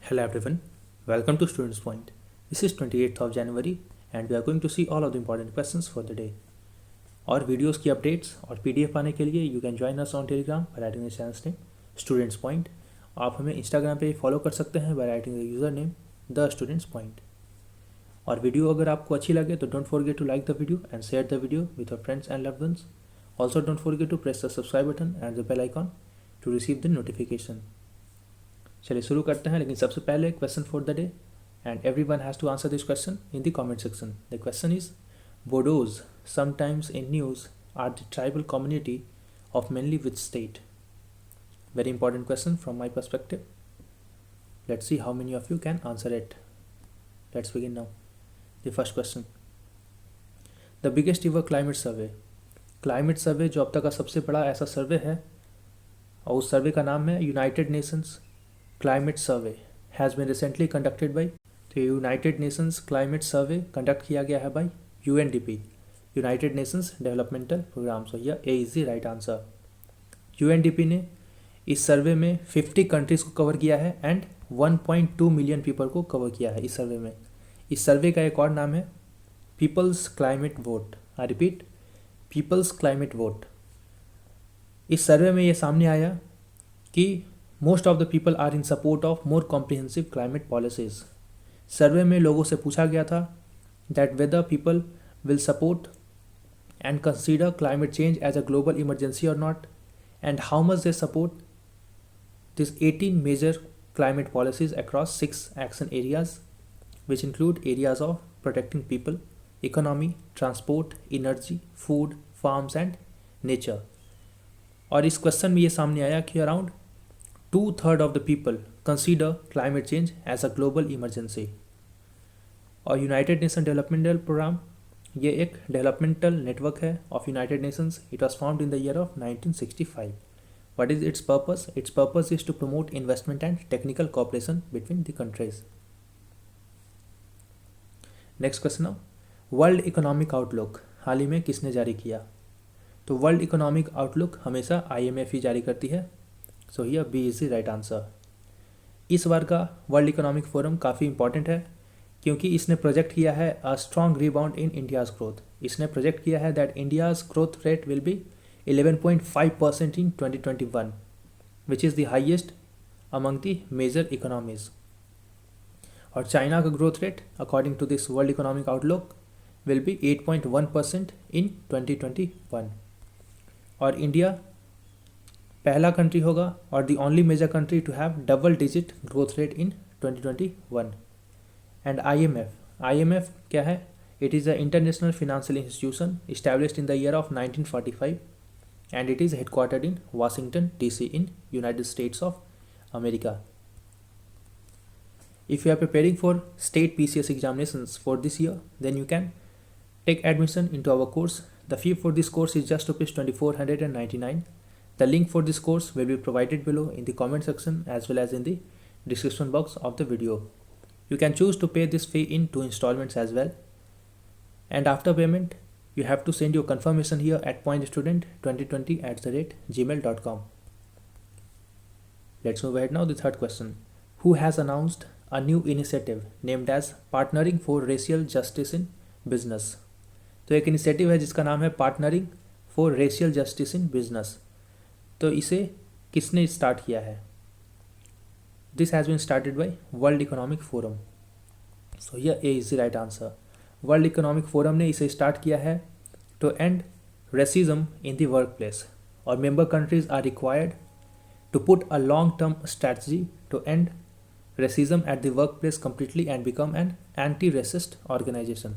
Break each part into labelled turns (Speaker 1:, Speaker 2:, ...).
Speaker 1: Hello everyone, welcome to Students Point. This is 28th of January and we are going to see all of the important questions for the day. और videos की updates और PDF पाने के लिए you can join us on Telegram by writing the channel's name students point. आप हमें Instagram पे follow कर सकते हैं by writing the user name the students point. और वीडियो अगर आपको अच्छी लगे तो don't forget to like the video and share the video with your friends and loved ones. Also don't forget to press the subscribe button and the bell icon to receive the notification. चलिए शुरू करते हैं, लेकिन सबसे पहले question for the day and everyone has to answer this question in the comment section. The question is, Bodos, sometimes in news, are the tribal community of mainly which state? Very important question from my perspective. Let's see how many of you can answer it. Let's begin now. The first question. The biggest ever climate survey. Climate survey जो अब तक का सबसे बड़ा ऐसा सर्वे है और उस सर्वे का नाम है United Nations climate survey has been recently conducted by. तो United Nations climate survey conduct किया गया है by UNDP, United Nations developmental programme. So यह A is the right answer. UNDP ने इस सर्वे में 50 कंट्रीज़ को कवर किया है एंड 1.2 मिलियन पीपल को कवर किया है इस सर्वे में। इस सर्वे का एक और नाम है people's climate vote. I repeat, people's climate vote. इस सर्वे में ये सामने आया कि most of the people are in support of more comprehensive climate policies. Survey में लोगों से पूछा गया था that whether people will support and consider climate change as a global emergency और not, and how much they support this 18 major climate policies across 6 action areas which include areas of protecting people, economy, transport, energy, food, farms and nature. और इस question में ये सामने आया कि around 2/3 of the people consider climate change as a global emergency। और United Nation developmental programme ये एक डेवलपमेंटल नेटवर्क है of United Nations. It was found in the year of 1965। What is its purpose? Its purpose is to promote investment and technical cooperation between the countries. Next question now, world economic outlook हाल ही में किसने जारी किया? तो world economic outlook हमेशा IMF ही जारी करती है। So here B is the right answer. इस बार का वर्ल्ड इकोनॉमिक फोरम काफ़ी इंपॉर्टेंट है क्योंकि इसने प्रोजेक्ट किया है a strong rebound in India's growth. इसने प्रोजेक्ट किया है that India's growth rate will be 11.5% in 2021 which is the highest among the major economies. और चाइना का growth rate according to this World economic Outlook will be 8.1% in 2021। और India पहला country होगा और the only major country to have double digit growth rate in 2021। And IMF क्या है? It is a international financial institution established in the year of 1945 and it is headquartered in Washington DC in United States of America. If you are preparing for state PCS examinations for this year, then you can take admission into our course. The fee for this course is just ₹2499. The link for this course will be provided below in the comment section as well as in the description box of the video. You can choose to pay this fee in 2 installments as well. And after payment, you have to send your confirmation here at pointstudent2020@gmail.com. Let's move ahead now. The third question. Who has announced a new initiative named as Partnering for Racial Justice in Business? तो एक initiative है जिसका नाम है partnering for racial justice in business. तो इसे किसने start किया है? This has been started by world economic forum. So यह A is the right answer. World economic forum ने इसे स्टार्ट किया है to end racism in the workplace, और member countries are required to put a long term strategy to end racism at the workplace completely and become an anti resist organisation.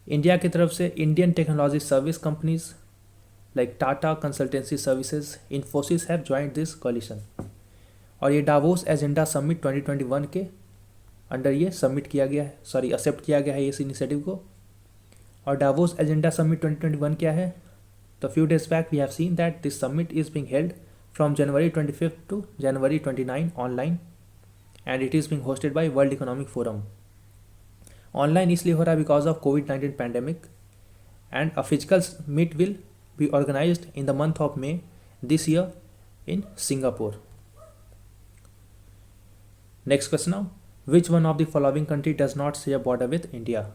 Speaker 1: India की तरफ से Indian technology service companies like Tata Consultancy Services, Infosys have joined this coalition। और ये Davos agenda summit 2021 के under ये submit किया गया है, एक्सेप्ट किया गया है इस इनिशिएटिव को। और डावोस एजेंडा समिट 2021 क्या है? तो few days back we have seen that this summit is being held from January 25 to January 29 online and it is being hosted by world economic Forum. Online इसलिए हो रहा है because of COVID-19 pandemic, and a physical meet will be organized in the month of May this year in Singapore. Next question now. Which one of the following country does not share border with India?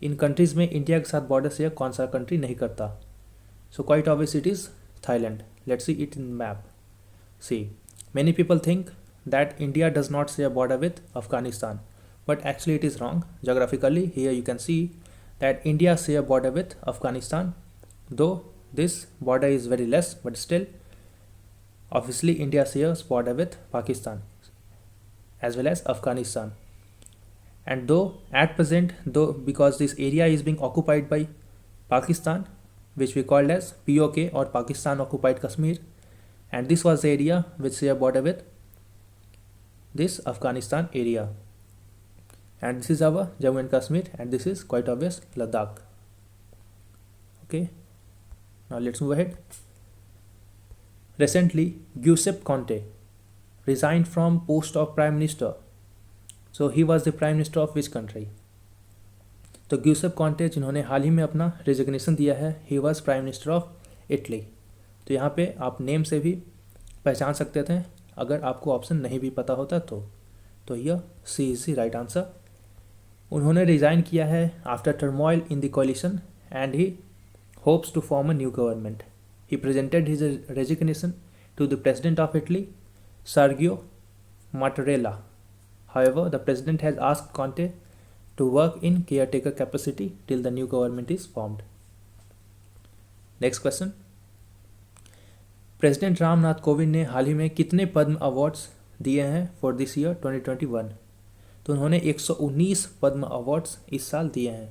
Speaker 1: इन countries में India के साथ border share कौन सा country नहीं करता? So quite obvious it is Thailand. Let's see it in map. See, many people think that India does not share border with Afghanistan, but actually it is wrong. Geographically, here you can see that India share border with Afghanistan, though this border is very less, but still, obviously India shares border with Pakistan as well as Afghanistan. And though at present, though because this area is being occupied by Pakistan, which we called as POK or Pakistan occupied Kashmir, and this was the area which share border with this Afghanistan area, and this is our Jammu and Kashmir, and this is quite obvious Ladakh. Okay, now let's move ahead. Recently, Giuseppe Conte resigned from post of Prime Minister. So he was the Prime Minister of which country? तो Giuseppe Conte जिन्होंने हाल ही में अपना resignation दिया है, he was Prime Minister of Italy. तो यहाँ पे आप नेम से भी पहचान सकते थे अगर आपको ऑप्शन नहीं भी पता होता तो यह C is the right answer. उन्होंने रिज़ाइन किया है after turmoil in the coalition and he hopes to form a new government. He presented his resignation to the president of Italy, Sergio Mattarella. However, the president has asked Conte to work in caretaker capacity till the new government is formed. Next question. President Ramnath Kovind ने हाल ही में कितने पद्म awards दिए हैं for this year 2021? तो उन्होंने 119 पद्म awards इस साल दिए हैं,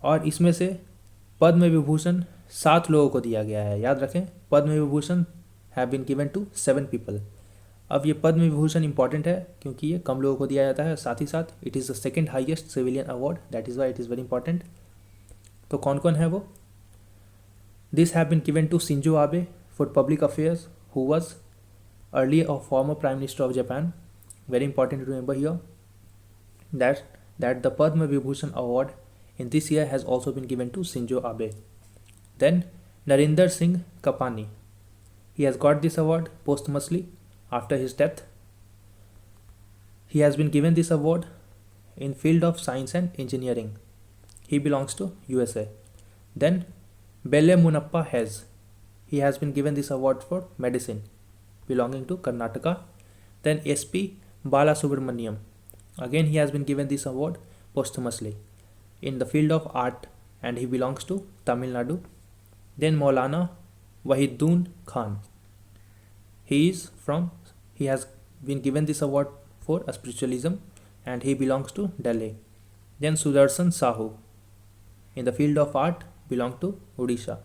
Speaker 1: और इसमें से पद्म विभूषण 7 लोगों को दिया गया है. याद रखें, Padma Vibhushan have been given to 7 people. अब ये पद्म विभूषण इंपॉर्टेंट है क्योंकि ये कम लोगों को दिया जाता है, साथ ही साथ it is the second highest civilian award, that is why it is very important. तो कौन कौन है वो? This have been given to Shinzo Abe for public affairs, who was earlier a former prime minister of Japan. Very important to remember here that the Padma Vibhushan award in this year has also been given to Shinzo Abe. Then Narinder Singh Kapani, he has got this award posthumously after his death. He has been given this award in field of science and engineering. He belongs to USA. Then Belle Munappa Hez, he has been given this award for medicine, belonging to Karnataka. Then SP Balasubramaniam, again he has been given this award posthumously in the field of art, and he belongs to Tamil Nadu. Then Maulana Wahiduddin Khan, he has been given this award for spiritualism, and he belongs to Delhi. Then Sudarshan Sahu, in the field of art, belong to Odisha.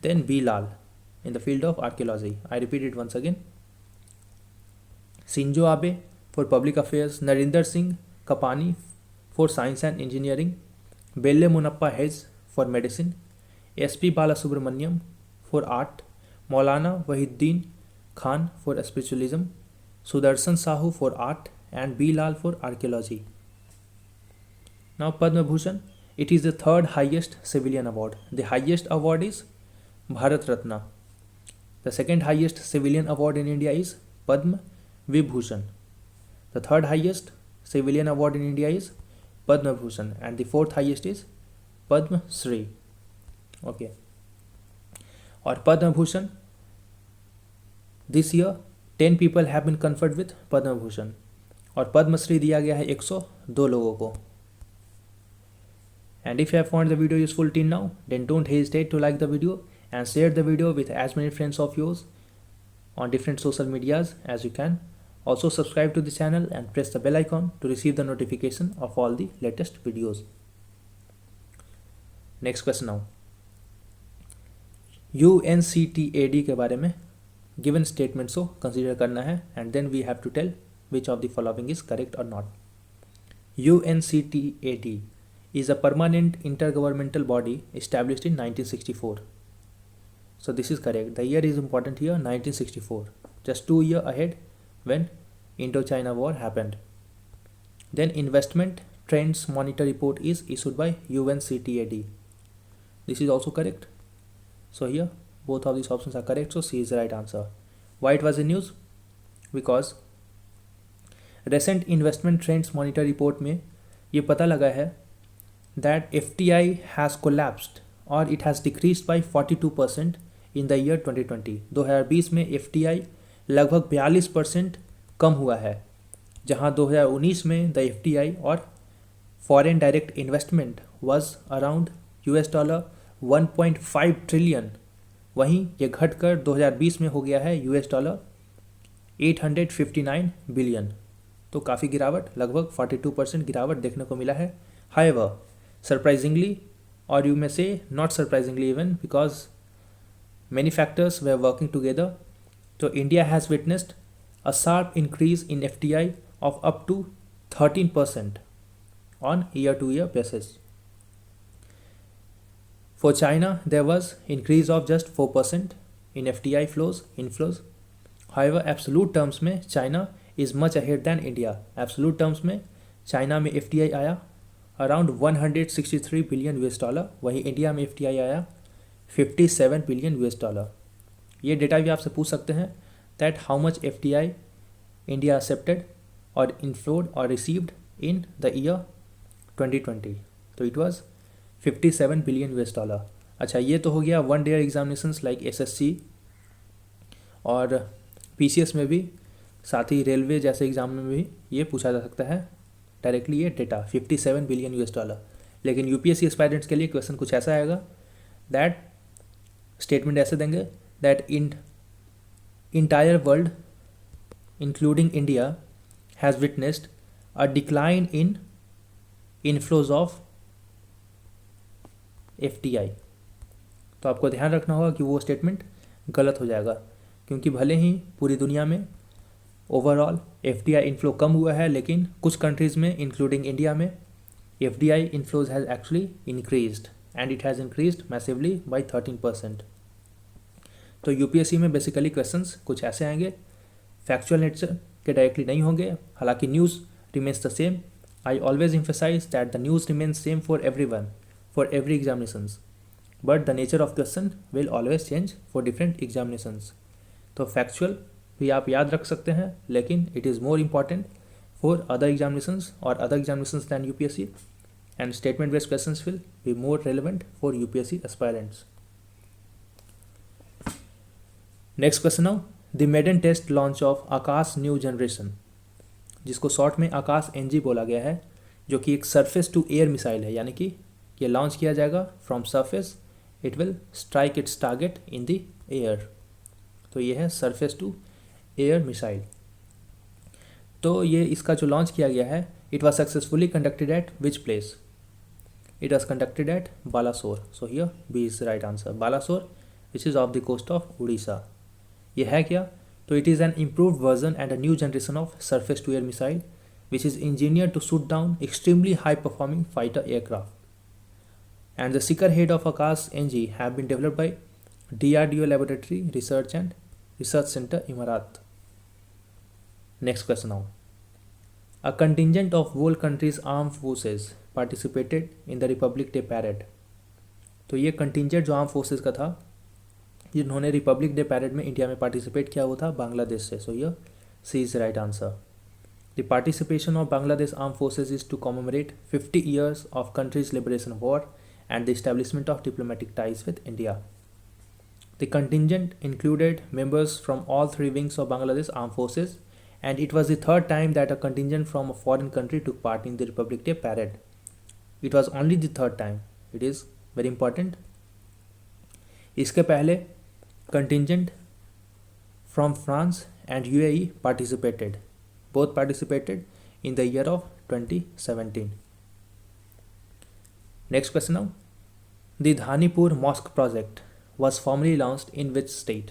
Speaker 1: Then B. Lal, in the field of archaeology. I repeat it once again. Shinzo Abe for public affairs, Narinder Singh Kapani for science and engineering, Belle Munappa Hez for medicine, SP Balasubramaniam for art, Maulana Wahiduddin Khan for spiritualism, Sudarshan Sahu for art, and B. Lal for archaeology. Now Padma Bhushan, it is the third highest civilian award. The highest award is Bharat Ratna. The second highest civilian award in India is Padma Vibhushan. The third highest civilian award in India is Padma Bhushan, and the fourth highest is Padma Shri. Okay. और Padma Bhushan, this year 10 people have been conferred with Padma Bhushan, और Padma Shri दिया गया है 102 लोगों को. And if you have found the video useful till now, then don't hesitate to like the video and share the video with as many friends of yours on different social medias as you can. Also subscribe to the channel and press the bell icon to receive the notification of all the latest videos. Next question now. UNCTAD के बारे में given statements को consider करना है, and then we have to tell which of the following is correct or not. UNCTAD is a permanent intergovernmental body established in 1964. So this is correct. The year is important here, 1964. Just 2 years ahead when Indo-China war happened. Then investment trends monitor report is issued by UNCTAD. This is also correct. So here both of these options are correct, so C is the right answer. Why it was in news? Because रेसेंट investment trends monitor report में ये पता लगा है that FDI has collapsed और it has decrease by 42% in the year 2020। 2020 में FDI लगभग 42% कम हुआ है, जहां 2019 में द FDI और foreign direct investment was around $1.5 trillion. वहीं ये घटकर 2020 में हो गया है $859 बिलियन। तो काफ़ी गिरावट, लगभग 42% गिरावट देखने को मिला है। However, surprisingly, or you may say not surprisingly even, because many factors were working together, so India has witnessed a sharp increase in FDI of up to 13% on year-to-year basis. For China, there was increase of just 4% in FDI inflows. However, absolute terms में China is much ahead than India. Absolute terms में China में FDI आया around 163 billion $, वहीं India में FDI आया 57 billion $। ये data भी आपसे पूछ सकते हैं that how much FDI India accepted और इनफ्लोड और रिसीव्ड इन द ईयर 2020। तो इट वाज 57 बिलियन $। अच्छा, ये तो हो गया one day examinations like SSC और PCS में भी, साथ ही रेलवे जैसे एग्जाम में भी ये पूछा जा सकता है डायरेक्टली ये डेटा 57 बिलियन $। लेकिन UPSC एस्पायरेंट्स के लिए क्वेश्चन कुछ ऐसा आएगा दैट स्टेटमेंट ऐसे देंगे that entire world including India has witnessed a decline in inflows of FDI। तो आपको ध्यान रखना होगा कि वो स्टेटमेंट गलत हो जाएगा, क्योंकि भले ही पूरी दुनिया में ओवरऑल FDI इनफ्लो कम हुआ है, लेकिन कुछ कंट्रीज़ में इंक्लूडिंग इंडिया में FDI inflows has actually increased and it has increased massively by 13%। तो UPSC में बेसिकली क्वेश्चंस कुछ ऐसे आएंगे, फैक्चुअल नेचर के डायरेक्टली नहीं होंगे। हालांकि news remains the same. I always emphasise that the news remains same for everyone for every examinations, but the nature of question will always change for different examinations. तो factual भी आप याद रख सकते हैं, लेकिन it is more important for other examinations और other examinations than UPSC, and statement based questions will be more relevant for UPSC aspirants. Next question now, the maiden test launch of Akash new generation, जिसको short में आकाश NG बोला गया है, जो कि एक surface to air missile है, यानी कि ये लॉन्च किया जाएगा from surface, it will strike it's target in the air. तो ये है सरफेस टू एयर मिसाइल। तो ये इसका जो लॉन्च किया गया है, it was successfully conducted at which place? It was conducted at Balasore. So here B is right answer, Balasore which is of the coast of Orissa. ये है क्या? तो it is an improved version and a new generation of surface to air missile which is engineered to shoot down extremely high performing fighter aircraft, and the seeker head of Akash NG have been developed by DRDO Laboratory Research and Research Center, Emirat. Next question now. A contingent of whole country's armed forces participated in the Republic Day parade. तो ये contingent जो arm forces का था, जिन्होंने republic day parade में India में participate किया, वो था बांग्लादेश से। सो ये C is right answer. The participation of Bangladesh arm forces is to commemorate 50 years of country's liberation war and the establishment of diplomatic ties with India. The contingent included members from all three wings of Bangladesh Armed Forces, and it was the third time that a contingent from a foreign country took part in the Republic Day parade. It was only the third time. It is very important. इसके पहले contingent from France and UAE participated. Both participated in the year of 2017. Next question now. The Dhanipur Mosque project was formally launched in which state?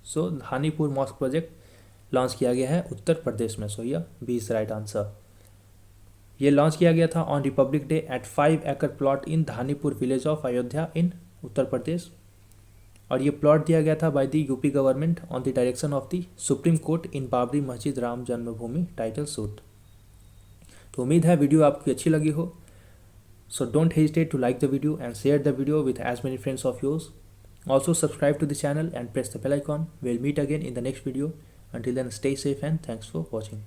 Speaker 1: So Dhanipur Mosque project launch किया गया है उत्तर प्रदेश में। So यह B is right answer. ये launch किया गया था on republic day at 5 acre plot in Dhanipur village of Ayodhya in Uttar Pradesh, और ये प्लॉट दिया गया था by the UP government on the direction of the supreme court in Babri Masjid Ram Janmabhoomi title suit. तो उम्मीद है वीडियो आपकी अच्छी लगी हो। So don't hesitate to like the video and share the video with as many friends of yours. Also subscribe to the channel and press the bell icon. We'll meet again in the next video. Until then, stay safe and thanks for watching.